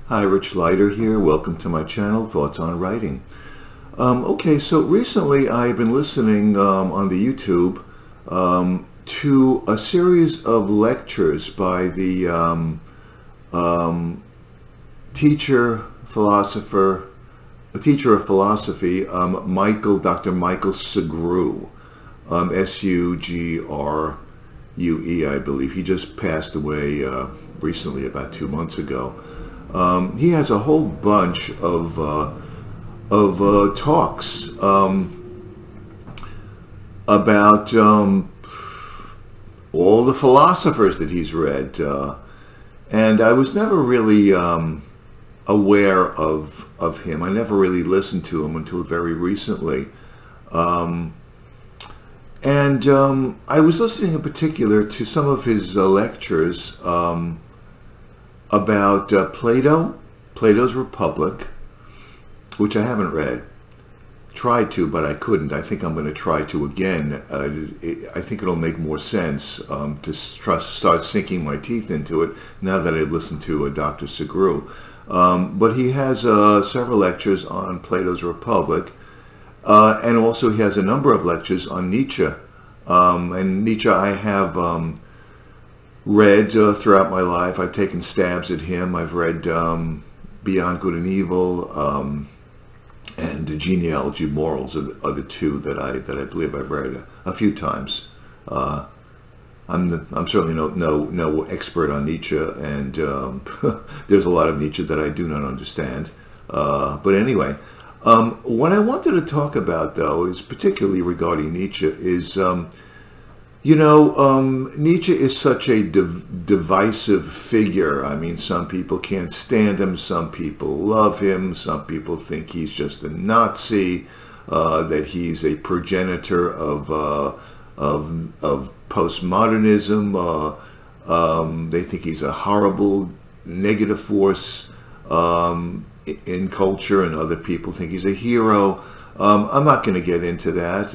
Hi, Rich Leiter here. Welcome to my channel, Thoughts on Writing. Okay, so recently I've been listening on the YouTube to a series of lectures by the teacher of philosophy, Dr. Michael Sugrue, S-U-G-R-U-E, I believe. He just passed away recently, about 2 months ago. He has a whole bunch of talks about all the philosophers that he's read, and I was never really aware of him. I never really listened to him until very recently, and I was listening in particular to some of his lectures about Plato's Republic, which I haven't read. Tried to, but I couldn't. I think I'm going to try to again. I think it'll make more sense to start sinking my teeth into it now that I've listened to Dr. Sugrue. But he has several lectures on Plato's Republic, and also he has a number of lectures on Nietzsche. And Nietzsche I have read throughout my life. I've taken stabs at him. I've read Beyond Good and Evil and The Genealogy of Morals are the two that I believe I've read a few times. I'm certainly no expert on Nietzsche, and there's a lot of Nietzsche that I do not understand. But anyway, what I wanted to talk about, though, is particularly regarding Nietzsche is Nietzsche is such a divisive figure. I mean, some people can't stand him, some people love him, some people think he's just a Nazi, that he's a progenitor of postmodernism. They think he's a horrible negative force in culture, and other people think he's a hero. I'm not going to get into that.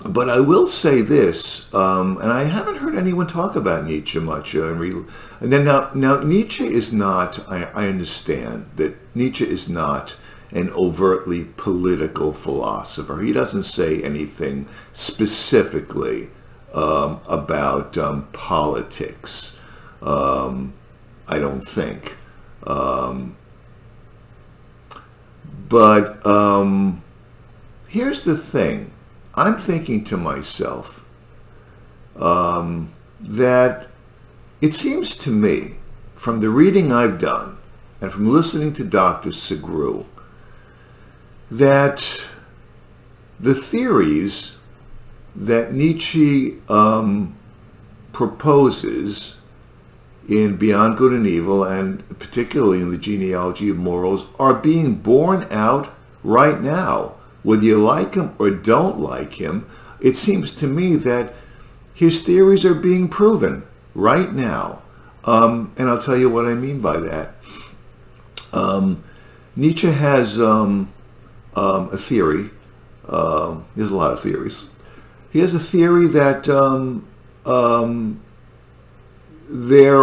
But I will say this, and I haven't heard anyone talk about Nietzsche much. And then now Nietzsche is not, I understand that Nietzsche is not an overtly political philosopher. He doesn't say anything specifically about politics, I don't think. But here's the thing. I'm thinking to myself that it seems to me, from the reading I've done and from listening to Dr. Sugrue, that the theories that Nietzsche proposes in Beyond Good and Evil, and particularly in the Genealogy of Morals, are being borne out right now. Whether you like him or don't like him, it seems to me that his theories are being proven right now. And I'll tell you what I mean by that. Nietzsche has a theory. He has a lot of theories. He has a theory that there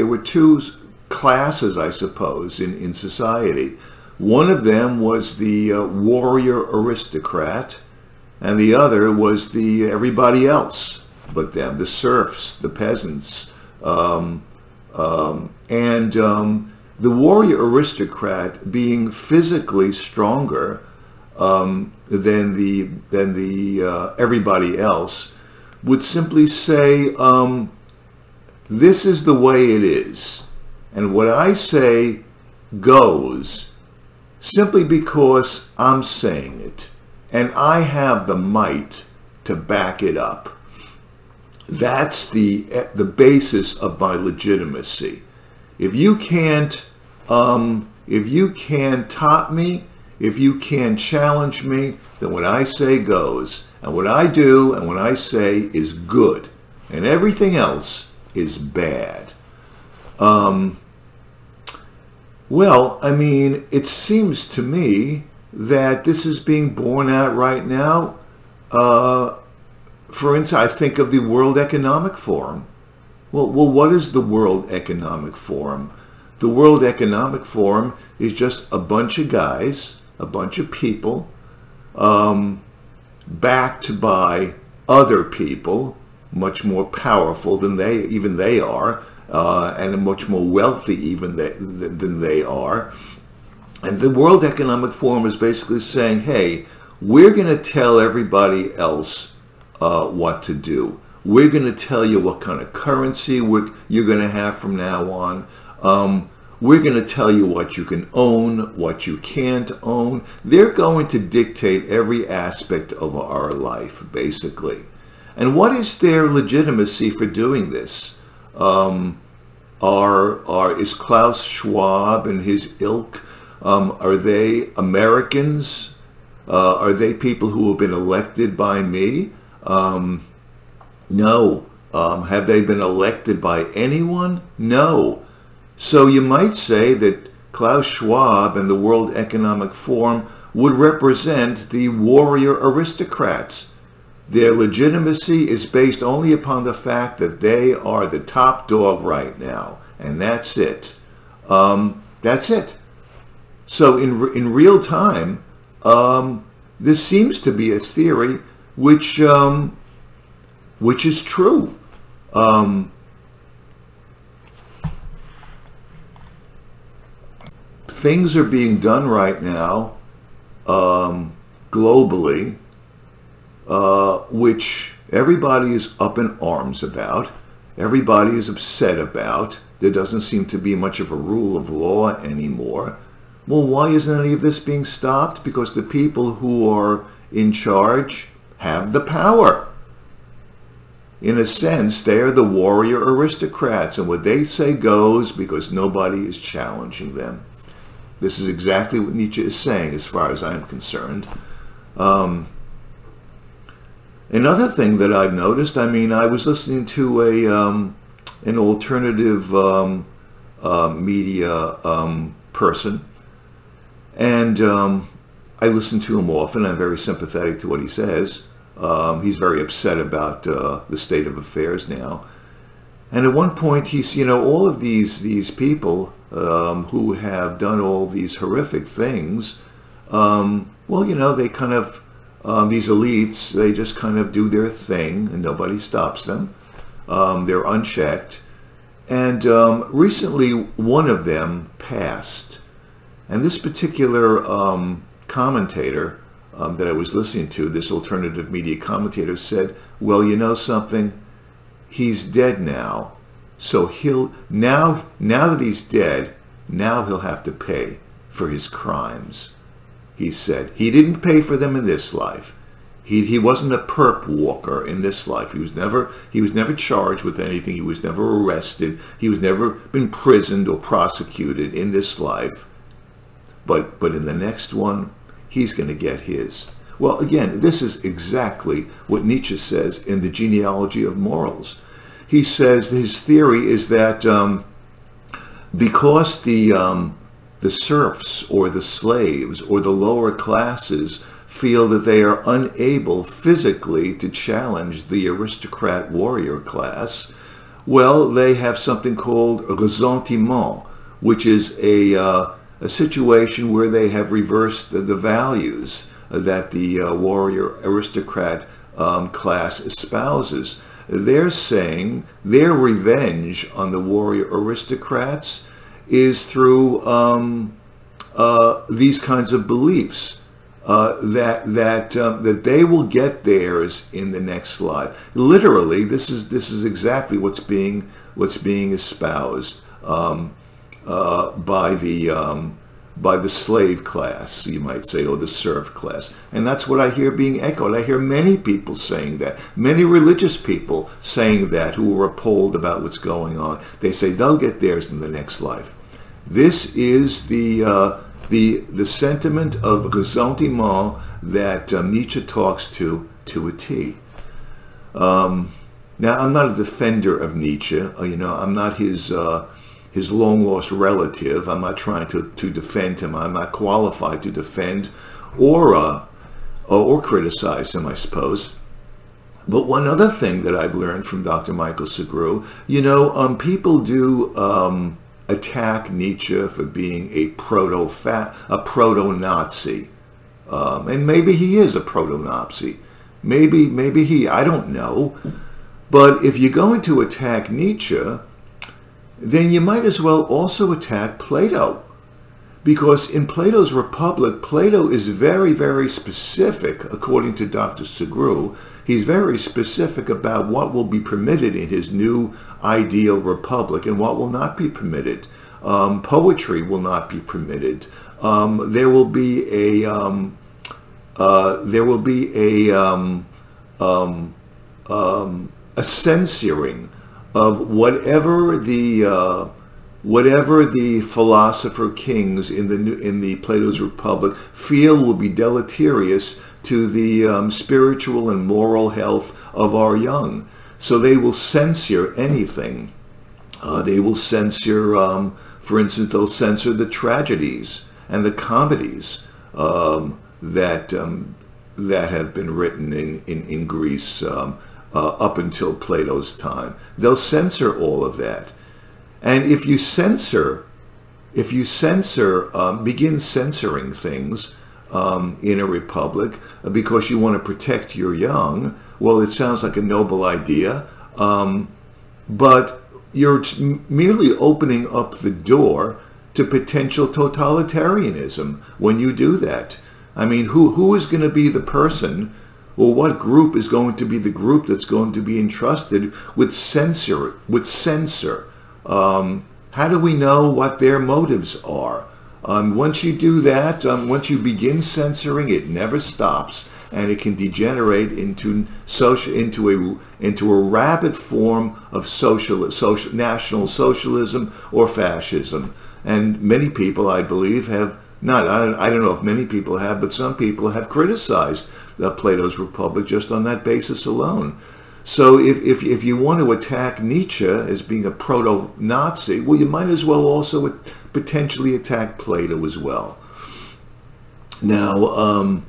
were two classes, I suppose, in society. One of them was the warrior aristocrat, and the other was the everybody else but them, the serfs, the peasants. The warrior aristocrat, being physically stronger than the everybody else, would simply say, this is the way it is, and what I say goes, simply because I'm saying it, and I have the might to back it up. That's the basis of my legitimacy. If you can't top me, if you can't challenge me, then what I say goes, and what I do and what I say is good, and everything else is bad. Well, I mean, it seems to me that this is being borne out right now. For instance, I think of the World Economic Forum. Well, what is the World Economic Forum? The World Economic Forum is just a bunch of guys, a bunch of people, backed by other people, much more powerful than they are, and much more wealthy even than they are. And the World Economic Forum is basically saying, hey, we're going to tell everybody else what to do. We're going to tell you what kind of currency you're going to have from now on. We're going to tell you what you can own, what you can't own. They're going to dictate every aspect of our life, basically. And what is their legitimacy for doing this? Is Klaus Schwab and his ilk, are they Americans? Are they people who have been elected by me? No. Have they been elected by anyone? No. So you might say that Klaus Schwab and the World Economic Forum would represent the warrior aristocrats. Their legitimacy is based only upon the fact that they are the top dog right now, and that's it. That's it. So in real time, this seems to be a theory which is true. Things are being done right now globally, which everybody is up in arms about. Everybody is upset about. There doesn't seem to be much of a rule of law anymore. Well, why isn't any of this being stopped? Because the people who are in charge have the power. In a sense, they are the warrior aristocrats, and what they say goes because nobody is challenging them. This is exactly what Nietzsche is saying, as far as I'm concerned. Another thing that I've noticed, I was listening to an alternative media person, and I listen to him often. I'm very sympathetic to what he says. He's very upset about the state of affairs now. And at one point, he's, all of these people who have done all these horrific things, they kind of, these elites, they just kind of do their thing and nobody stops them. They're unchecked. And recently, one of them passed. And this particular commentator that I was listening to, this alternative media commentator, said, well, you know something? He's dead now. So now that he's dead, now he'll have to pay for his crimes. He said he didn't pay for them in this life. He wasn't a perp walker in this life. He was never charged with anything. He was never arrested. He was never been imprisoned or prosecuted in this life. But in the next one, he's going to get his. Well, again, this is exactly what Nietzsche says in The Genealogy of Morals. He says his theory is that because the serfs or the slaves or the lower classes feel that they are unable physically to challenge the aristocrat warrior class, well, they have something called ressentiment, which is a situation where they have reversed the values that the warrior aristocrat class espouses. They're saying their revenge on the warrior aristocrats is through these kinds of beliefs, that they will get theirs in the next life. Literally, this is exactly what's being espoused by the slave class, you might say, or the serf class. And that's what I hear being echoed. I hear many people saying that, many religious people saying that, who are appalled about what's going on. They say they'll get theirs in the next life. This is the sentiment of ressentiment that Nietzsche talks to a T. Now, I'm not a defender of Nietzsche. I'm not his long-lost relative. I'm not trying to defend him. I'm not qualified to defend or criticize him, I suppose. But one other thing that I've learned from Dr. Michael Segru, people do attack Nietzsche for being a proto-Nazi. And maybe he is a proto-Nazi. Maybe I don't know. But if you're going to attack Nietzsche, then you might as well also attack Plato. Because in Plato's Republic, Plato is very, very specific, according to Dr. Segru. He's very specific about what will be permitted in his new ideal republic and what will not be permitted. Poetry will not be permitted. There will be a censoring of whatever the philosopher kings in the Plato's Republic feel will be deleterious to the spiritual and moral health of our young. So they will censor anything. They will censor, for instance, they'll censor the tragedies and the comedies that have been written in Greece up until Plato's time. They'll censor all of that. And if you begin censoring things in a republic because you want to protect your young, well, it sounds like a noble idea, but you're merely opening up the door to potential totalitarianism when you do that. I mean, who is going to be the person, or what group is going to be the group that's going to be entrusted with censor? How do we know what their motives are? Once you do that, once you begin censoring, it never stops, and it can degenerate into a rabid form of national socialism or fascism. And many people, I believe, have not. I don't know if many people have, but some people have criticized Plato's Republic just on that basis alone. So if you want to attack Nietzsche as being a proto-Nazi, well, you might as well also potentially attack Plato as well. Now,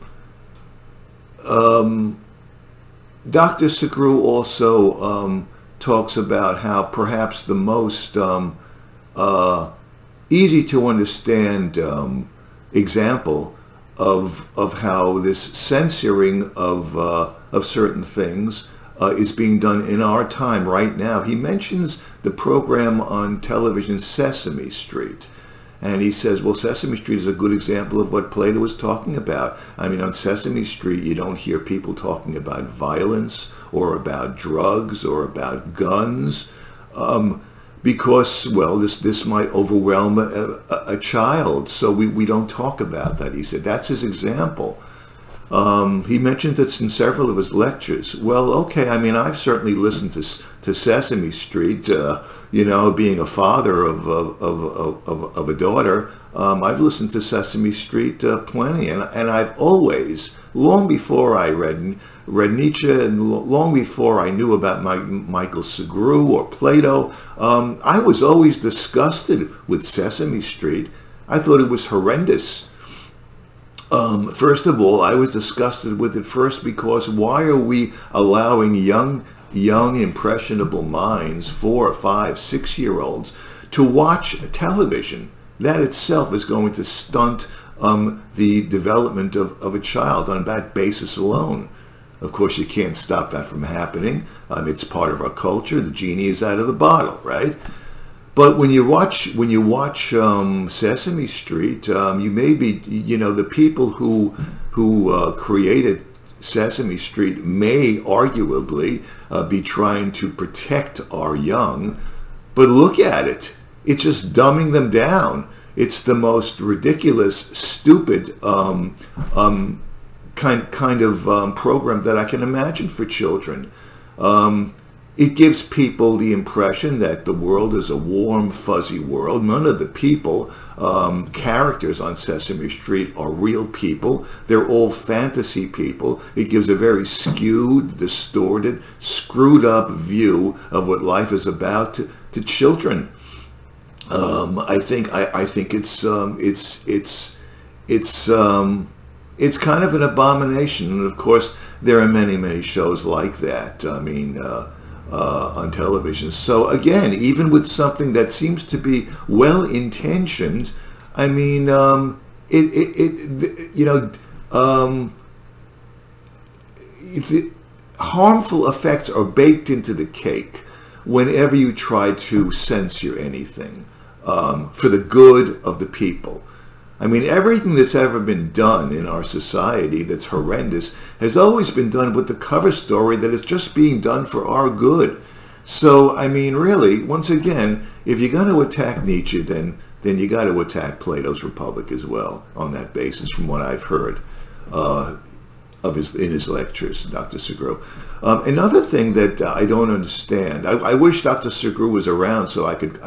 Dr. Segru also talks about how perhaps the most easy to understand example of how this censoring of certain things is being done in our time right now. He mentions the program on television Sesame Street. And he says, well, Sesame Street is a good example of what Plato was talking about. I mean, on Sesame Street, you don't hear people talking about violence or about drugs or about guns because, well, this might overwhelm a child. So we don't talk about that. He said that's his example. He mentioned this in several of his lectures. Well, okay, I mean, I've certainly listened to Sesame Street, being a father of a daughter. I've listened to Sesame Street plenty, and I've always, long before I read Nietzsche and long before I knew about Michael Segru or Plato, I was always disgusted with Sesame Street. I thought it was horrendous. First of all, I was disgusted with it first because why are we allowing young impressionable minds, 4 or 5, 6-year-olds, to watch television? That itself is going to stunt the development of a child on that basis alone. Of course, you can't stop that from happening. It's part of our culture. The genie is out of the bottle, right? But when you watch Sesame Street, you may be, the people who created Sesame Street may arguably be trying to protect our young, but look at it. It's just dumbing them down. It's the most ridiculous, stupid kind of program that I can imagine for children. It gives people the impression that the world is a warm, fuzzy world. None of the people, characters on Sesame Street are real people. They're all fantasy people. It gives a very skewed, distorted, screwed up view of what life is about to children. I think it's kind of an abomination. And of course, there are many, many shows like that. I mean, on television. So again, even with something that seems to be well-intentioned, I mean, the harmful effects are baked into the cake whenever you try to censor anything for the good of the people. I mean, everything that's ever been done in our society that's horrendous has always been done with the cover story that it's just being done for our good. So, I mean, really, once again, if you're going to attack Nietzsche, then you got to attack Plato's Republic as well on that basis, from what I've heard in his lectures, Dr. Segru. Another thing that I don't understand, I wish Dr. Segru was around so I could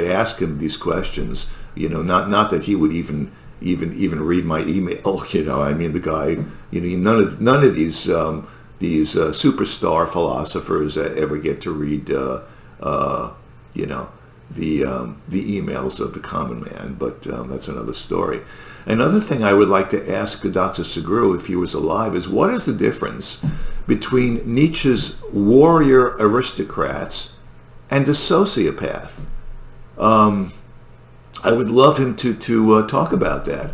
ask him these questions. You know, not that he would even read my email. You know, I mean, the guy. You know, none of these superstar philosophers ever get to read. You know, the emails of the common man. But that's another story. Another thing I would like to ask Dr. Segru, if he was alive, is what is the difference between Nietzsche's warrior aristocrats and a sociopath? I would love him to talk about that.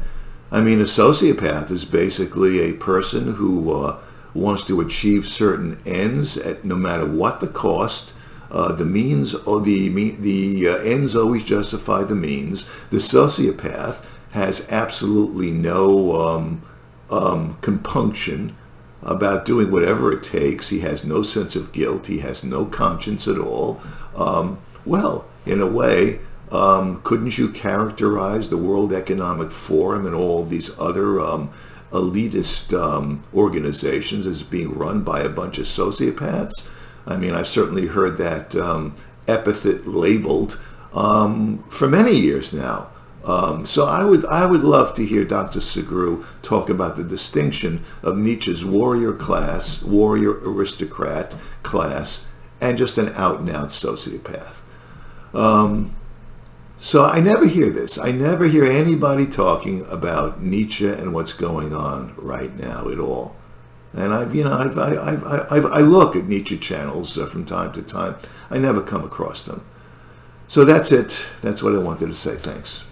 I mean, a sociopath is basically a person who wants to achieve certain ends at no matter what the cost. The means or the ends always justify the means. The sociopath has absolutely no compunction about doing whatever it takes. He has no sense of guilt. He has no conscience at all. Well, in a way, couldn't you characterize the World Economic Forum and all these other elitist organizations as being run by a bunch of sociopaths? I mean, I've certainly heard that epithet labeled for many years now. So I would love to hear Dr. Segru talk about the distinction of Nietzsche's warrior class, warrior aristocrat class, and just an out-and-out sociopath. So I never hear this. I never hear anybody talking about Nietzsche and what's going on right now at all. And I look at Nietzsche channels from time to time. I never come across them. So that's it. That's what I wanted to say. Thanks.